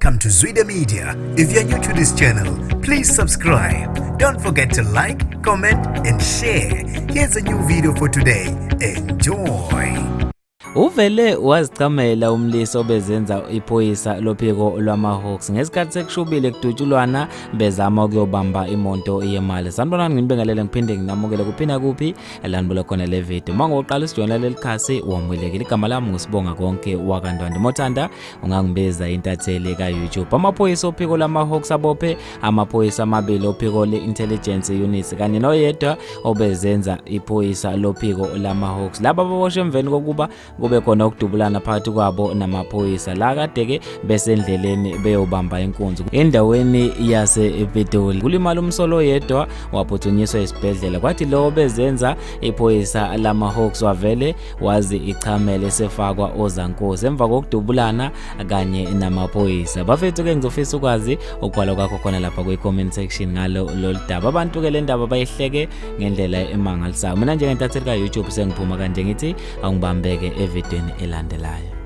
Welcome to Zwida Media. If you're new to this channel, please subscribe. Don't forget to like, comment, and share. Here's a new video for today. Enjoy. Uvele wazichamela umlisi obezenza iPhoyisa lophiko lwamahawks ngesikhathi sekushubile kudutshulwana bezama ukuyobamba imonto yemali. Sanibonani ngibingelele ngiphinde nginamukele kuphina kuphi elanibula khona le video. Mangoqala isijoyina leli khasi wamwelekile igama lami ngusibonga konke wakandwanda Mothanda ungangibiza intatheli ka YouTube. Amaphoyisa ophiko lwamahawks abophe amaphoyisa amabili ophiko le-intelligence unit kanye noyedwa obezenza iPhoyisa lophiko lwamahawks. Laba baboshwe emveni kokuba kube khona ukudubulana phakathi kwabo namaphoyisa la kade-ke besendleleni beyobamba inkunzi endaweni yase-Pitoli. Kulimala umsolo oyedwa waphuthunyiswa esibhedlela, kwathi lo bezenza iphoyisa lamahawks wavele wazichamela esefakwa ozankosi emva kokudubulana kanye namaphoyisa. Bafethu-ke ngizofisa ukwazi ukubhala kwakho khona lapha kwi-comment section ngalo lolu daba. Abantu-ke le ndaba bayihleke ngendlela emangalisayo. Mina njengentatheli ka-YouTube sengiphuma kanje ngithi awungibambeke evidweni elandelayo.